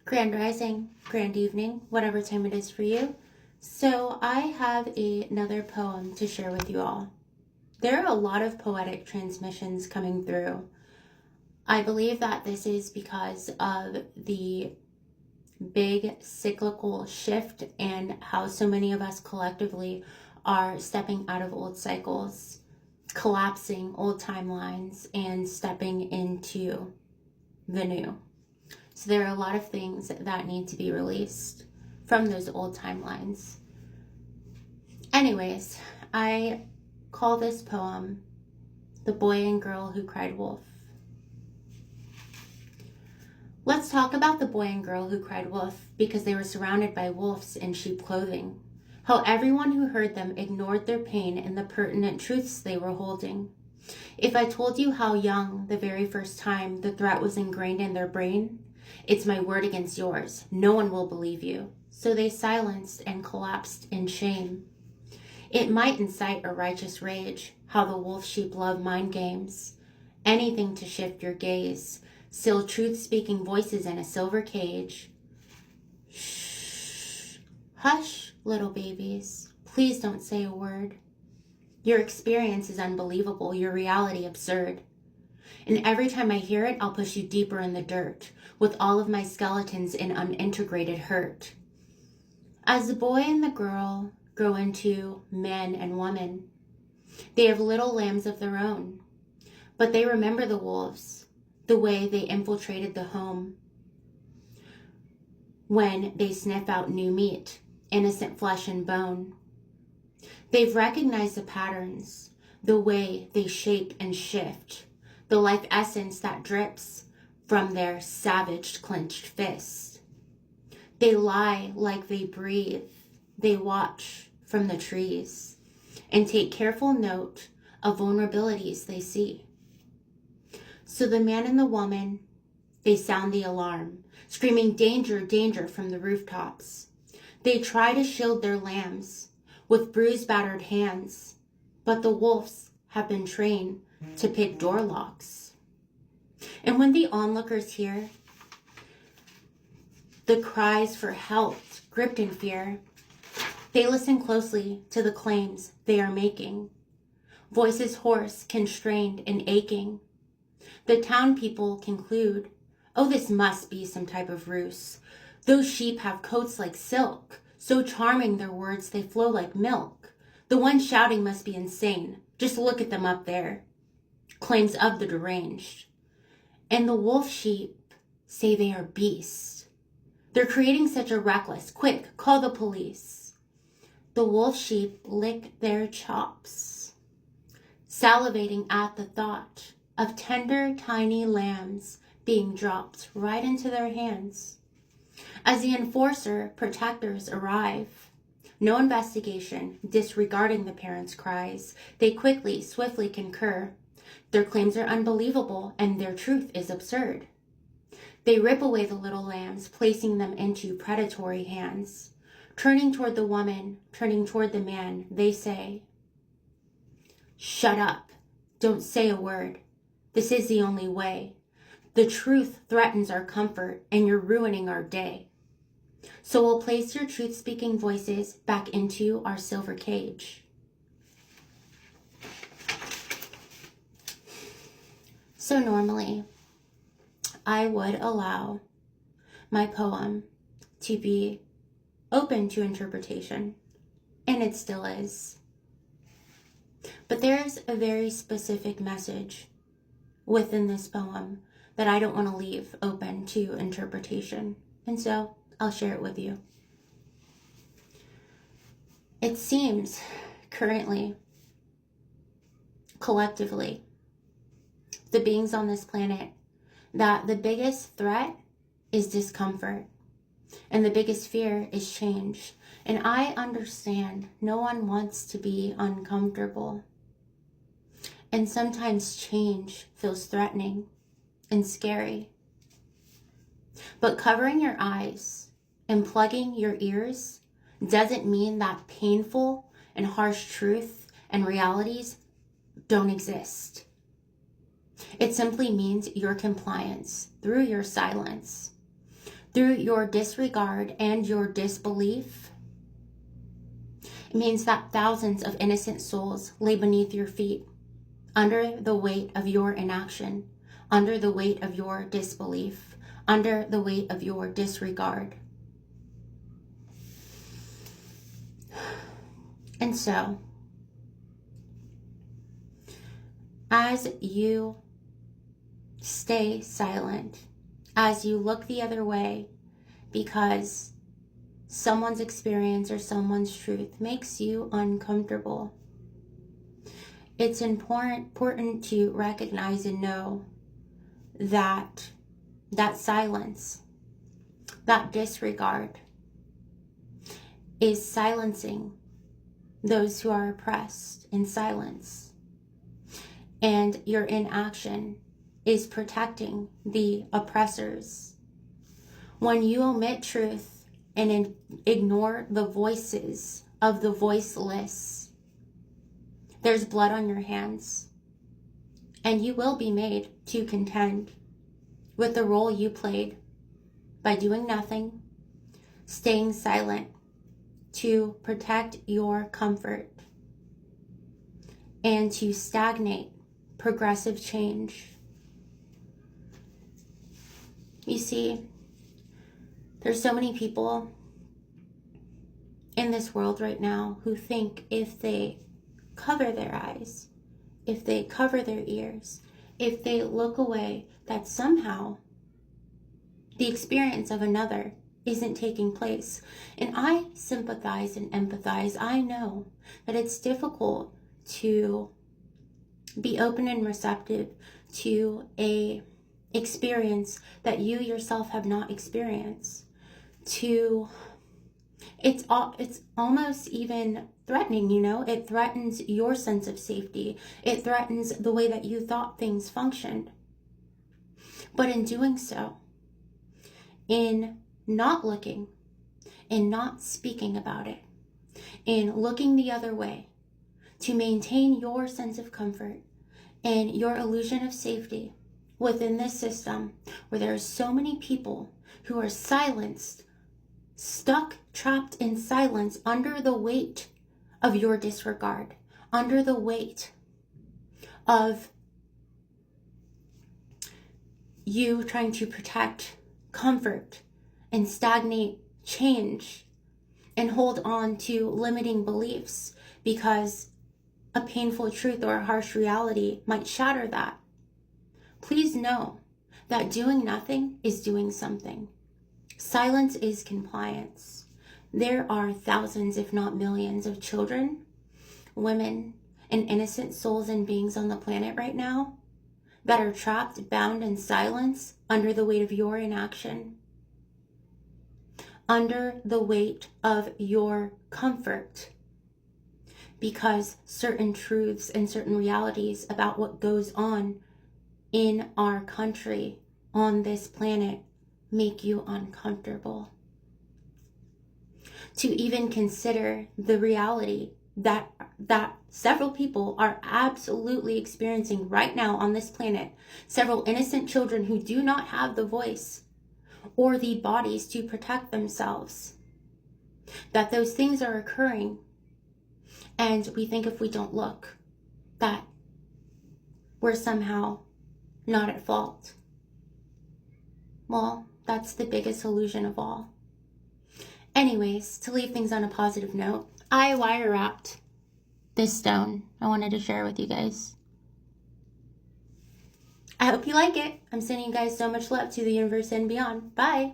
Grand rising, grand evening, whatever time it is for you. So I have another poem to share with you all. There are a lot of poetic transmissions coming through. I believe that this is because of the big cyclical shift and how so many of us collectively are stepping out of old cycles, collapsing old timelines, and stepping into the new. So there are a lot of things that need to be released from those old timelines. Anyways, I call this poem The Boy and Girl Who Cried Wolf. Let's talk about the boy and girl who cried wolf because they were surrounded by wolves in sheep clothing. How everyone who heard them ignored their pain and the pertinent truths they were holding. If I told you how young, the very first time, the threat was ingrained in their brain, it's my word against yours. No one will believe you. So they silenced and collapsed in shame. It might incite a righteous rage, how the wolf sheep love mind games. Anything to shift your gaze. Still truth-speaking voices in a silver cage. Shh. Hush, little babies. Please don't say a word. Your experience is unbelievable, your reality absurd. And every time I hear it, I'll push you deeper in the dirt, with all of my skeletons in unintegrated hurt. As the boy and the girl grow into man and woman, they have little lambs of their own, but they remember the wolves, the way they infiltrated the home. When they sniff out new meat, innocent flesh and bone. They've recognized the patterns, the way they shape and shift, the life essence that drips from their savaged clenched fists. They lie like they breathe. They watch from the trees and take careful note of vulnerabilities they see. So the man and the woman, they sound the alarm, screaming danger, danger from the rooftops. They try to shield their lambs with bruised, battered hands, but the wolves have been trained to pick door locks. And when the onlookers hear the cries for help, gripped in fear, they listen closely to the claims they are making. Voices hoarse, constrained, and aching. The town people conclude, oh, this must be some type of ruse. Those sheep have coats like silk, so charming their words they flow like milk. The one shouting must be insane. Just look at them up there. Claims of the deranged. And the wolf sheep say they are beasts. They're creating such a reckless. Quick, call the police. The wolf sheep lick their chops, salivating at the thought of tender, tiny lambs being dropped right into their hands. As the enforcer, protectors arrive. No investigation, disregarding the parents' cries. They quickly, swiftly concur. Their claims are unbelievable and their truth is absurd. They rip away the little lambs, placing them into predatory hands. Turning toward the woman, turning toward the man, they say, shut up. Don't say a word. This is the only way. The truth threatens our comfort and you're ruining our day. So we'll place your truth-speaking voices back into our silver cage. So normally, I would allow my poem to be open to interpretation, and it still is. But there's a very specific message within this poem that I don't want to leave open to interpretation. And so I'll share it with you. It seems currently, collectively, the beings on this planet, that the biggest threat is discomfort and the biggest fear is change. And I understand no one wants to be uncomfortable. And sometimes change feels threatening and scary. But covering your eyes and plugging your ears doesn't mean that painful and harsh truth and realities don't exist. It simply means your compliance through your silence. through your disregard and your disbelief, it means that thousands of innocent souls lay beneath your feet, under the weight of your inaction, under the weight of your disbelief, under the weight of your disregard. And so, as you stay silent, as you look the other way because someone's experience or someone's truth makes you uncomfortable, it's important to recognize and know that that silence, that disregard, is silencing those who are oppressed in silence. And your inaction is protecting the oppressors. When you omit truth and ignore the voices of the voiceless, there's blood on your hands, and you will be made to contend with the role you played by doing nothing, staying silent to protect your comfort, and to stagnate progressive change. You see, there's so many people in this world right now who think if they cover their eyes, if they cover their ears, if they look away, that somehow the experience of another isn't taking place. And I sympathize and empathize. I know that it's difficult to be open and receptive to a experience that you yourself have not experienced. It's almost even threatening, you know? It threatens your sense of safety. It threatens the way that you thought things functioned. But in doing so, in not looking, in not speaking about it, in looking the other way to maintain your sense of comfort and your illusion of safety within this system where there are so many people who are silenced, stuck, trapped in silence under the weight of your disregard, under the weight of you trying to protect comfort and stagnate change and hold on to limiting beliefs because a painful truth or a harsh reality might shatter that. Please know that doing nothing is doing something. Silence is compliance. There are thousands, if not millions, of children, women, and innocent souls and beings on the planet right now that are trapped, bound in silence under the weight of your inaction, under the weight of your comfort, because certain truths and certain realities about what goes on in our country, on this planet, make you uncomfortable. To even consider the reality that several people are absolutely experiencing right now on this planet, several innocent children who do not have the voice or the bodies to protect themselves, that those things are occurring, and we think if we don't look that we're somehow not at fault. Well, that's the biggest illusion of all. Anyways, to leave things on a positive note, I wire wrapped this stone I wanted to share with you guys. I hope you like it. I'm sending you guys so much love to the universe and beyond. Bye.